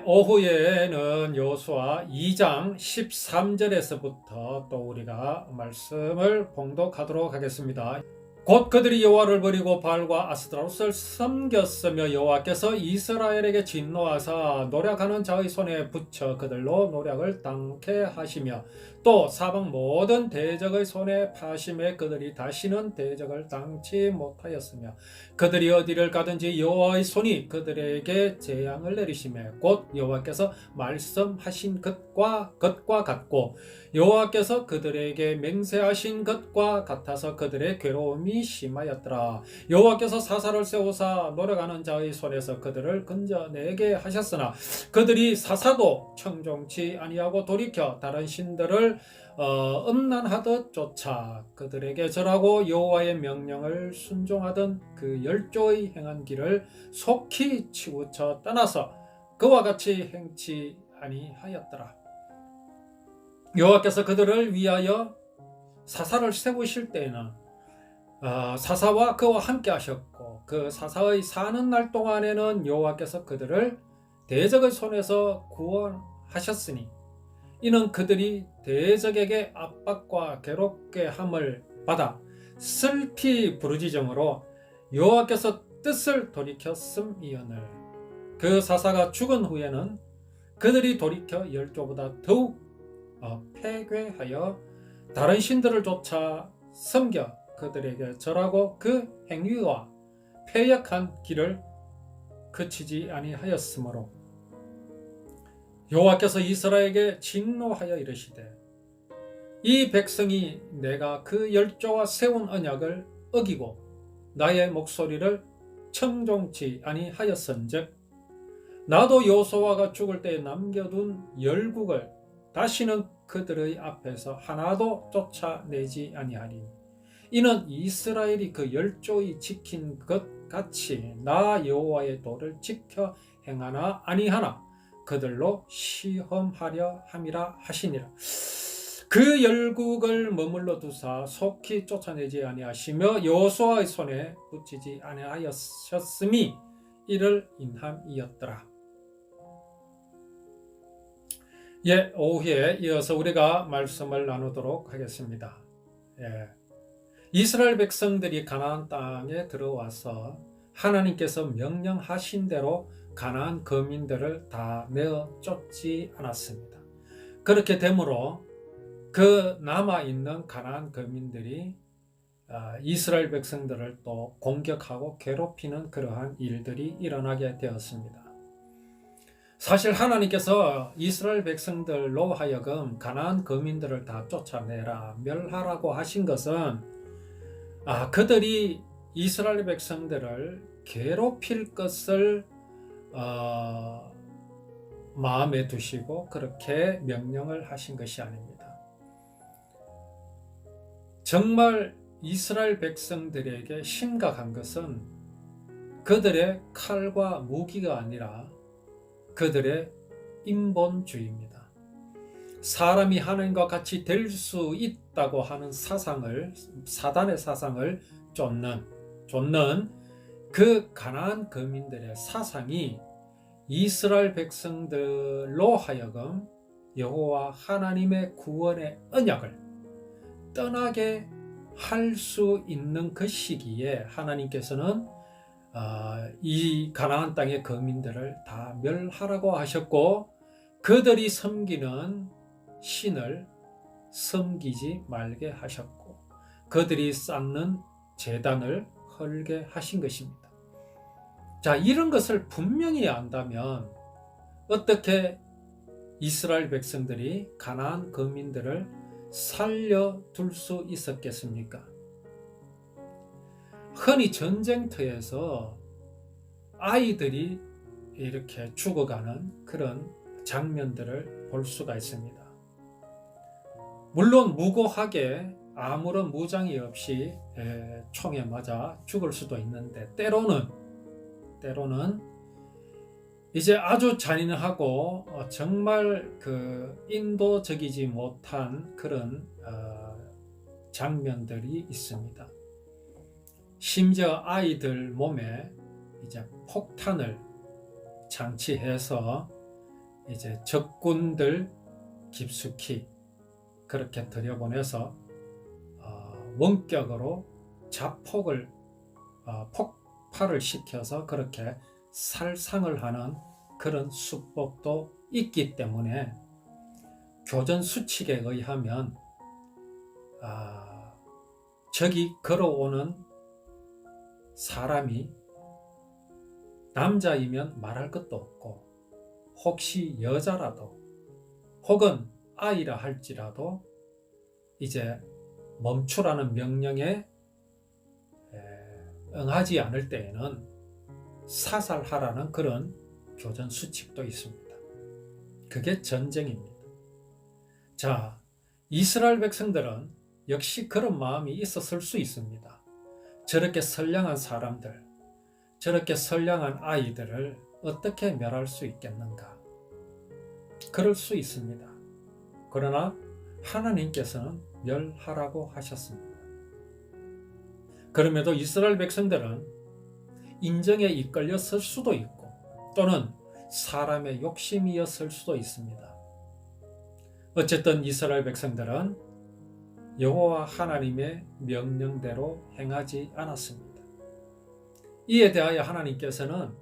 오후에는 여호수아 2장 13절에서부터 또 우리가 말씀을 봉독하도록 하겠습니다. 곧 그들이 여호와를 버리고 바알과 아스타롯을 섬겼으며 여호와께서 이스라엘에게 진노하사 노략하는 자의 손에 붙여 그들로 노략을 당케 하시며 또 사방 모든 대적의 손에 파심에 그들이 다시는 대적을 당치 못하였으며 그들이 어디를 가든지 여호와의 손이 그들에게 재앙을 내리시며 곧 여호와께서 말씀하신 것과 같고 여호와께서 그들에게 맹세하신 것과 같아서 그들의 괴로움이 심하였더라. 여호와께서 사사를 세우사 노력하는 자의 손에서 그들을 건져내게 하셨으나 그들이 사사도 청종치 아니하고 돌이켜 다른 신들을 음란하듯 쫓아 그들에게 절하고 여호와의 명령을 순종하던 그 열조의 행한 길을 속히 치우쳐 떠나서 그와 같이 행치 아니하였더라. 여호와께서 그들을 위하여 사사를 세우실 때에는 사사와 그와 함께 하셨고 그 사사의 사는 날 동안에는 여호와께서 그들을 대적의 손에서 구원하셨으니 이는 그들이 대적에게 압박과 괴롭게 함을 받아 슬피 부르짖음으로 여호와께서 뜻을 돌이켰음이오늘 그 사사가 죽은 후에는 그들이 돌이켜 열조보다 더욱 폐괴하여 다른 신들을 쫓아 섬겨 그들에게 절하고 그 행위와 패역한 길을 그치지 아니하였으므로 여호와께서 이스라엘에게 진노하여 이르시되 이 백성이 내가 그 열조와 세운 언약을 어기고 나의 목소리를 청종치 아니하였은즉 나도 여호수아가 죽을 때에 남겨둔 열국을 다시는 그들의 앞에서 하나도 쫓아내지 아니하리니 이는 이스라엘이 그 열조의 지킨 것 같이 나 여호와의 도를 지켜 행하나 아니하나 그들로 시험하려 함이라 하시니라. 그 열국을 머물러 두사 속히 쫓아내지 아니하시며 여호수아의 손에 붙이지 아니하셨음이 이를 인함이었더라. 오후에 이어서 우리가 말씀을 나누도록 하겠습니다. 이스라엘 백성들이 가나안 땅에 들어와서 하나님께서 명령하신 대로 가나안 거민들을 다 내어 쫓지 않았습니다. 그렇게 되므로 그 남아있는 가나안 거민들이 이스라엘 백성들을 또 공격하고 괴롭히는 그러한 일들이 일어나게 되었습니다. 사실 하나님께서 이스라엘 백성들로 하여금 가나안 거민들을 다 쫓아내라 멸하라고 하신 것은 그들이 이스라엘 백성들을 괴롭힐 것을 마음에 두시고 그렇게 명령을 하신 것이 아닙니다. 정말 이스라엘 백성들에게 심각한 것은 그들의 칼과 무기가 아니라 그들의 인본주의입니다. 사람이 하나님과 같이 될 수 있다고 하는 사상을, 사단의 사상을 쫓는 그 가나안 거민들의 사상이 이스라엘 백성들로 하여금 여호와 하나님의 구원의 언약을 떠나게 할 수 있는 그 시기에 하나님께서는 이 가나안 땅의 거민들을 다 멸하라고 하셨고 그들이 섬기는 신을 섬기지 말게 하셨고 그들이 쌓는 제단을 헐게 하신 것입니다. 자, 이런 것을 분명히 안다면 어떻게 이스라엘 백성들이 가나안 거민들을 살려둘 수 있었겠습니까? 흔히 전쟁터에서 아이들이 이렇게 죽어가는 그런 장면들을 볼 수가 있습니다. 물론 무고하게 아무런 무장이 없이 총에 맞아 죽을 수도 있는데 때로는 이제 아주 잔인하고 정말 그 인도적이지 못한 그런 장면들이 있습니다. 심지어 아이들 몸에 이제 폭탄을 장치해서 이제 적군들 깊숙이 그렇게 들여보내서 원격으로 자폭을 폭발을 시켜서 그렇게 살상을 하는 그런 수법도 있기 때문에 교전 수칙에 의하면 적이 걸어오는 사람이 남자이면 말할 것도 없고 혹시 여자라도 혹은 아이라 할지라도 이제 멈추라는 명령에 응하지 않을 때에는 사살하라는 그런 교전 수칙도 있습니다. 그게 전쟁입니다. 자, 이스라엘 백성들은 역시 그런 마음이 있었을 수 있습니다. 저렇게 선량한 사람들, 저렇게 선량한 아이들을 어떻게 멸할 수 있겠는가? 그럴 수 있습니다. 그러나 하나님께서는 멸하라고 하셨습니다. 그럼에도 이스라엘 백성들은 인정에 이끌렸을 수도 있고 또는 사람의 욕심이었을 수도 있습니다. 어쨌든 이스라엘 백성들은 여호와 하나님의 명령대로 행하지 않았습니다. 이에 대하여 하나님께서는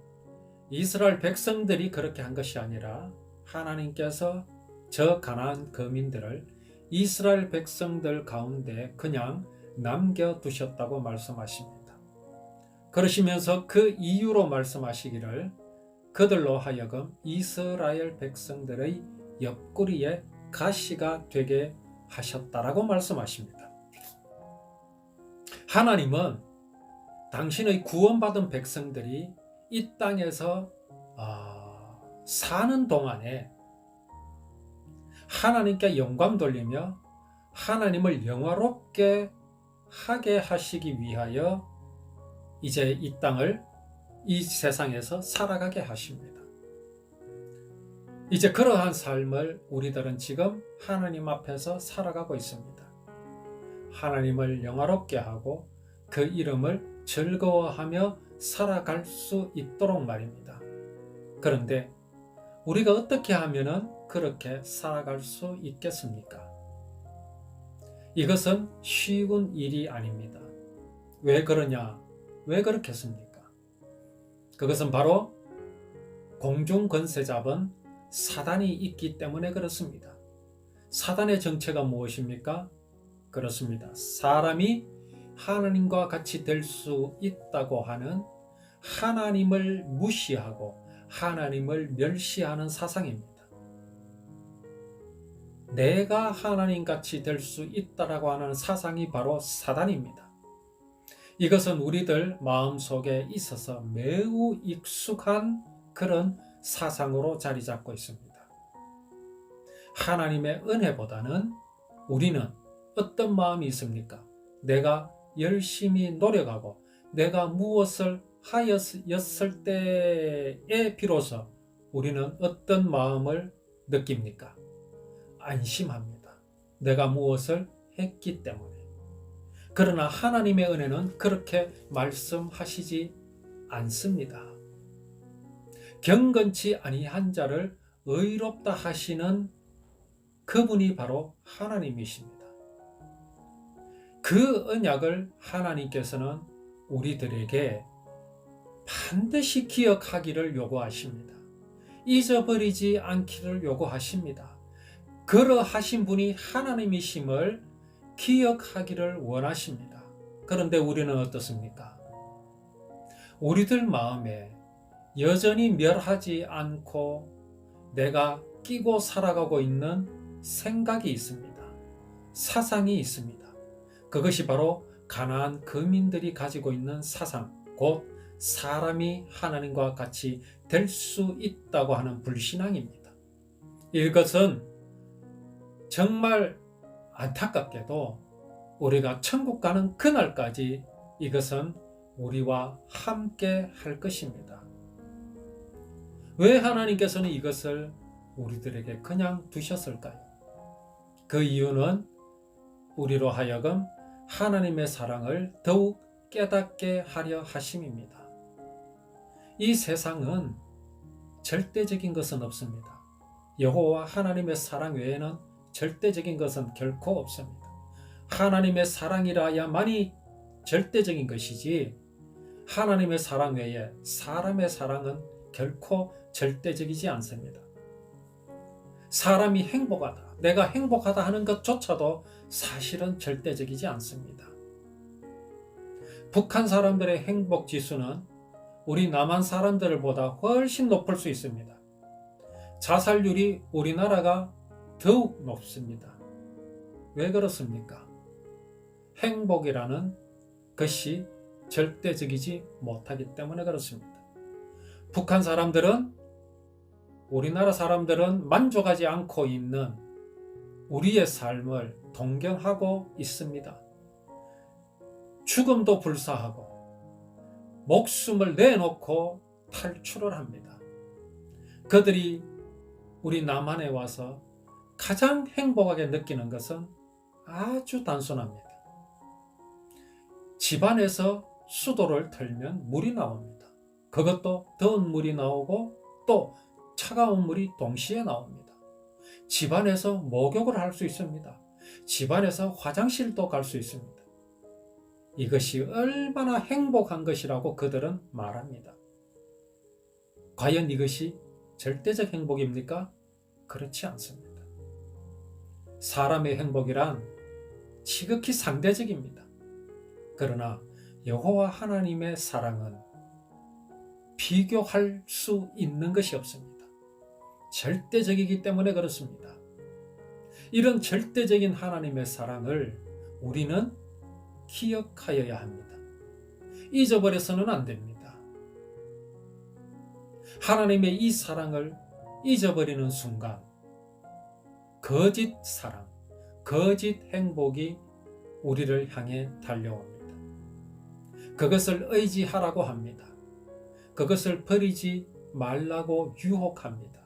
이스라엘 백성들이 그렇게 한 것이 아니라 하나님께서 저 가나안 거민들을 이스라엘 백성들 가운데 그냥 남겨두셨다고 말씀하십니다. 그러시면서 그 이유로 말씀하시기를 그들로 하여금 이스라엘 백성들의 옆구리에 가시가 되게 하셨다라고 말씀하십니다. 하나님은 당신의 구원받은 백성들이 이 땅에서 사는 동안에 하나님께 영광 돌리며 하나님을 영화롭게 하게 하시기 위하여 이제 이 땅을 이 세상에서 살아가게 하십니다. 이제 그러한 삶을 우리들은 지금 하나님 앞에서 살아가고 있습니다. 하나님을 영화롭게 하고 그 이름을 즐거워하며 살아갈 수 있도록 말입니다. 그런데 우리가 어떻게 하면은 그렇게 살아갈 수 있겠습니까? 이것은 쉬운 일이 아닙니다. 왜 그러냐? 왜 그렇겠습니까? 그것은 바로 공중 권세 잡은 사단이 있기 때문에 그렇습니다. 사단의 정체가 무엇입니까? 그렇습니다. 사람이 하나님과 같이 될 수 있다고 하는 하나님을 무시하고 하나님을 멸시하는 사상입니다. 내가 하나님같이 될 수 있다라고 하는 사상이 바로 사단입니다. 이것은 우리들 마음속에 있어서 매우 익숙한 그런 사상으로 자리 잡고 있습니다. 하나님의 은혜보다는 우리는 어떤 마음이 있습니까? 내가 열심히 노력하고 내가 무엇을 하였을 때에 비로소 우리는 어떤 마음을 느낍니까? 안심합니다. 내가 무엇을 했기 때문에. 그러나 하나님의 은혜는 그렇게 말씀하시지 않습니다. 경건치 아니한 자를 의롭다 하시는 그분이 바로 하나님이십니다. 그 언약을 하나님께서는 우리들에게 반드시 기억하기를 요구하십니다. 잊어버리지 않기를 요구하십니다. 그러하신 분이 하나님이심을 기억하기를 원하십니다. 그런데 우리는 어떻습니까? 우리들 마음에 여전히 멸하지 않고 내가 끼고 살아가고 있는 생각이 있습니다. 사상이 있습니다. 그것이 바로 가나안 거민들이 가지고 있는 사상, 곧 사람이 하나님과 같이 될 수 있다고 하는 불신앙입니다. 이것은 정말 안타깝게도 우리가 천국 가는 그날까지 이것은 우리와 함께 할 것입니다. 왜 하나님께서는 이것을 우리들에게 그냥 두셨을까요? 그 이유는 우리로 하여금 하나님의 사랑을 더욱 깨닫게 하려 하심입니다. 이 세상은 절대적인 것은 없습니다. 여호와 하나님의 사랑 외에는 절대적인 것은 결코 없습니다. 하나님의 사랑이라야만이 절대적인 것이지 하나님의 사랑 외에 사람의 사랑은 결코 절대적이지 않습니다. 사람이 행복하다, 내가 행복하다 하는 것조차도 사실은 절대적이지 않습니다. 북한 사람들의 행복 지수는 우리 남한 사람들보다 훨씬 높을 수 있습니다. 자살률이 우리나라가 더욱 높습니다. 왜 그렇습니까? 행복이라는 것이 절대적이지 못하기 때문에 그렇습니다. 북한 사람들은, 우리나라 사람들은 만족하지 않고 있는 우리의 삶을 동경하고 있습니다. 죽음도 불사하고 목숨을 내놓고 탈출을 합니다. 그들이 우리 남한에 와서 가장 행복하게 느끼는 것은 아주 단순합니다. 집안에서 수도를 틀면 물이 나옵니다. 그것도 더운 물이 나오고 또 차가운 물이 동시에 나옵니다. 집안에서 목욕을 할 수 있습니다. 집안에서 화장실도 갈 수 있습니다. 이것이 얼마나 행복한 것이라고 그들은 말합니다. 과연 이것이 절대적 행복입니까? 그렇지 않습니다. 사람의 행복이란 지극히 상대적입니다. 그러나 여호와 하나님의 사랑은 비교할 수 있는 것이 없습니다. 절대적이기 때문에 그렇습니다. 이런 절대적인 하나님의 사랑을 우리는 기억하여야 합니다. 잊어버려서는 안 됩니다. 하나님의 이 사랑을 잊어버리는 순간 거짓 사랑, 거짓 행복이 우리를 향해 달려옵니다. 그것을 의지하라고 합니다. 그것을 버리지 말라고 유혹합니다.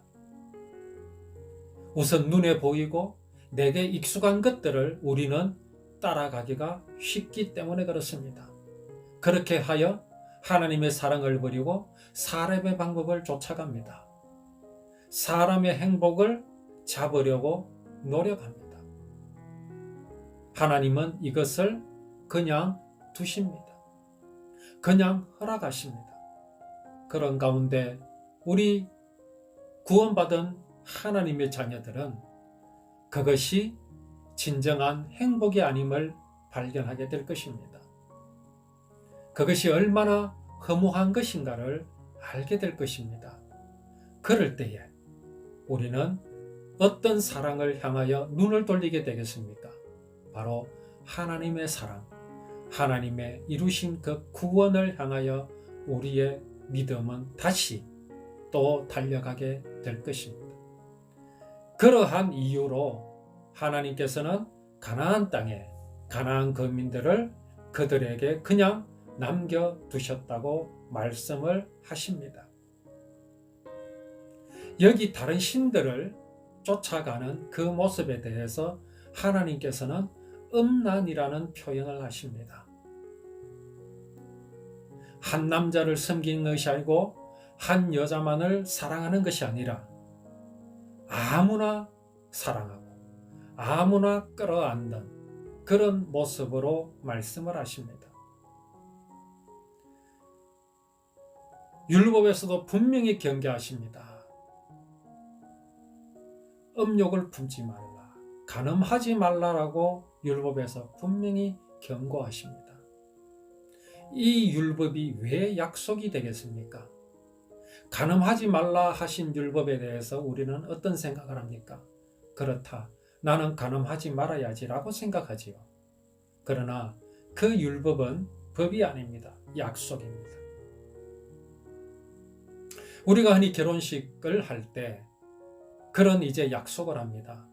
우선 눈에 보이고 내게 익숙한 것들을 우리는 따라가기가 쉽기 때문에 그렇습니다. 그렇게 하여 하나님의 사랑을 버리고 사람의 방법을 쫓아갑니다. 사람의 행복을 잡으려고 노력합니다. 하나님은 이것을 그냥 두십니다. 그냥 허락하십니다. 그런 가운데 우리 구원받은 하나님의 자녀들은 그것이 진정한 행복이 아님을 발견하게 될 것입니다. 그것이 얼마나 허무한 것인가를 알게 될 것입니다. 그럴 때에 우리는 어떤 사랑을 향하여 눈을 돌리게 되겠습니까? 바로 하나님의 사랑, 하나님의 이루신 그 구원을 향하여 우리의 믿음은 다시 또 달려가게 될 것입니다. 그러한 이유로 하나님께서는 가나안 땅에 가나안 거민들을 그들에게 그냥 남겨두셨다고 말씀을 하십니다. 여기 다른 신들을 쫓아가는 그 모습에 대해서 하나님께서는 음란이라는 표현을 하십니다. 한 남자를 섬기는 것이 아니고 한 여자만을 사랑하는 것이 아니라 아무나 사랑하고 아무나 끌어안는 그런 모습으로 말씀을 하십니다. 율법에서도 분명히 경계하십니다. 음욕을 품지 말라, 간음하지 말라라고 율법에서 분명히 경고하십니다. 이 율법이 왜 약속이 되겠습니까? 간음하지 말라 하신 율법에 대해서 우리는 어떤 생각을 합니까? 그렇다, 나는 간음하지 말아야지라고 생각하지요. 그러나 그 율법은 법이 아닙니다. 약속입니다. 우리가 흔히 결혼식을 할 때 그런 이제 약속을 합니다.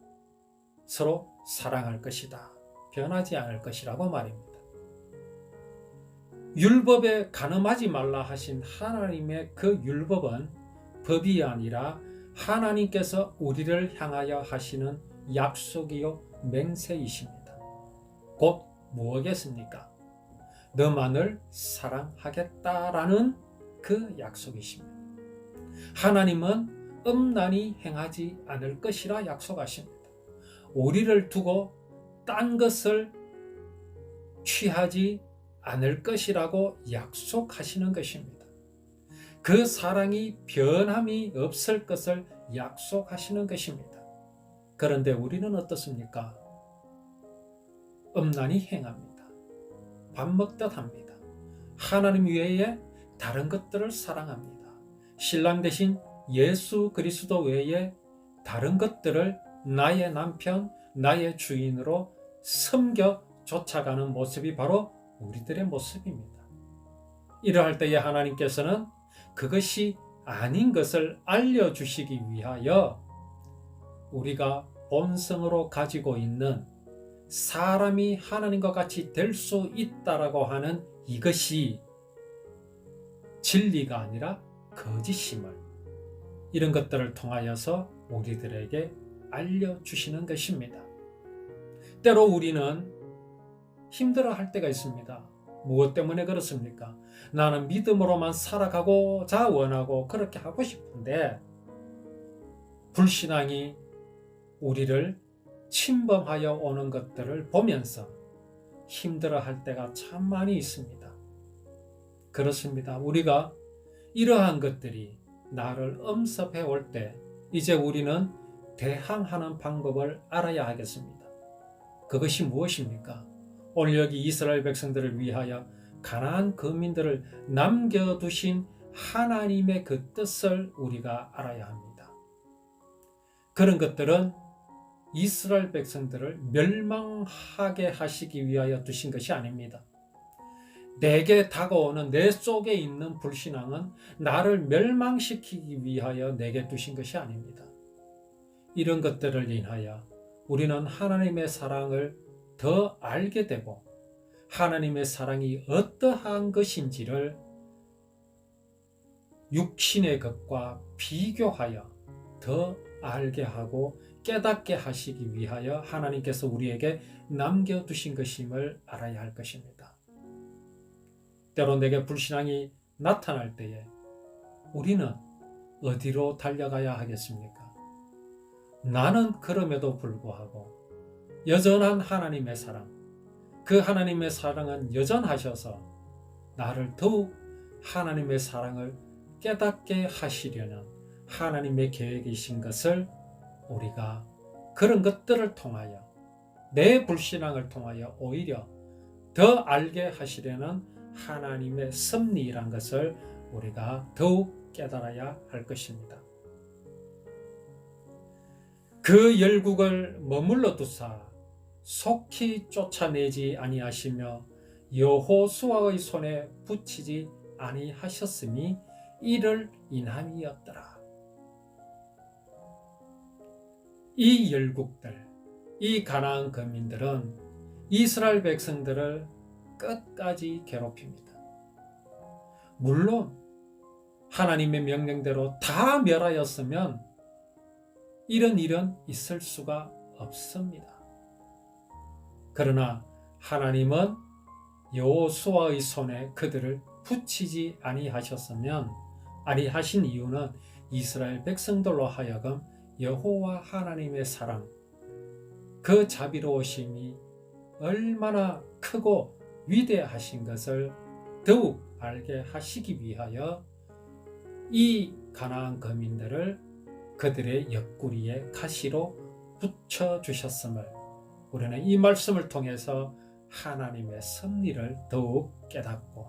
서로 사랑할 것이다, 변하지 않을 것이라고 말입니다. 율법에 간음하지 말라 하신 하나님의 그 율법은 법이 아니라 하나님께서 우리를 향하여 하시는 약속이요 맹세이십니다. 곧 무엇이겠습니까? 너만을 사랑하겠다라는 그 약속이십니다. 하나님은 음란히 행하지 않을 것이라 약속하십니다. 우리를 두고 딴 것을 취하지 않을 것이라고 약속하시는 것입니다. 그 사랑이 변함이 없을 것을 약속하시는 것입니다. 그런데 우리는 어떻습니까? 음란히 행합니다. 밥 먹듯 합니다. 하나님 외에 다른 것들을 사랑합니다. 신랑 대신 예수 그리스도 외에 다른 것들을 나의 남편, 나의 주인으로 섬겨 쫓아가는 모습이 바로 우리들의 모습입니다. 이러할 때에 하나님께서는 그것이 아닌 것을 알려주시기 위하여 우리가 본성으로 가지고 있는 사람이 하나님과 같이 될 수 있다라고 하는 이것이 진리가 아니라 거짓임을 이런 것들을 통하여서 우리들에게 알려주시는 것입니다. 때로 우리는 힘들어할 때가 있습니다. 무엇 때문에 그렇습니까? 나는 믿음으로만 살아가고자 원하고 그렇게 하고 싶은데 불신앙이 우리를 침범하여 오는 것들을 보면서 힘들어할 때가 참 많이 있습니다. 그렇습니다. 우리가 이러한 것들이 나를 엄습해 올 때 이제 우리는 대항하는 방법을 알아야 하겠습니다. 그것이 무엇입니까? 오늘 여기 이스라엘 백성들을 위하여 가나안 거민들을 남겨두신 하나님의 그 뜻을 우리가 알아야 합니다. 그런 것들은 이스라엘 백성들을 멸망하게 하시기 위하여 두신 것이 아닙니다. 내게 다가오는 내 속에 있는 불신앙은 나를 멸망시키기 위하여 내게 두신 것이 아닙니다. 이런 것들을 인하여 우리는 하나님의 사랑을 더 알게 되고 하나님의 사랑이 어떠한 것인지를 육신의 것과 비교하여 더 알게 하고 깨닫게 하시기 위하여 하나님께서 우리에게 남겨두신 것임을 알아야 할 것입니다. 때로 내게 불신앙이 나타날 때에 우리는 어디로 달려가야 하겠습니까? 나는 그럼에도 불구하고 여전한 하나님의 사랑, 그 하나님의 사랑은 여전하셔서 나를 더욱 하나님의 사랑을 깨닫게 하시려는 하나님의 계획이신 것을 우리가 그런 것들을 통하여 내 불신앙을 통하여 오히려 더 알게 하시려는 하나님의 섭리란 것을 우리가 더욱 깨달아야 할 것입니다. 그 열국을 머물러 두사 속히 쫓아내지 아니하시며 여호수아의 손에 붙이지 아니하셨음이 이를 인함이었더라. 이 열국들, 이 가나안 거민들은 이스라엘 백성들을 끝까지 괴롭힙니다. 물론 하나님의 명령대로 다 멸하였으면 이런 일은 있을 수가 없습니다. 그러나 하나님은 여호수아의 손에 그들을 붙이지 아니하셨으면 아니하신 이유는 이스라엘 백성들로 하여금 여호와 하나님의 사랑, 그 자비로우심이 얼마나 크고 위대하신 것을 더욱 알게 하시기 위하여 이 가나안 거민들을 그들의 옆구리에 가시로 붙여주셨음을 우리는 이 말씀을 통해서 하나님의 섭리를 더욱 깨닫고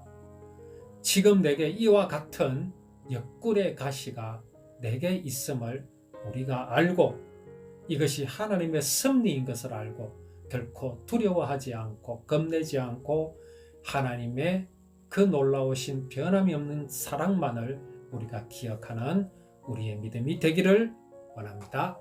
지금 내게 이와 같은 옆구리의 가시가 내게 있음을 우리가 알고 이것이 하나님의 섭리인 것을 알고 결코 두려워하지 않고 겁내지 않고 하나님의 그 놀라우신 변함이 없는 사랑만을 우리가 기억하는 우리의 믿음이 되기를 원합니다.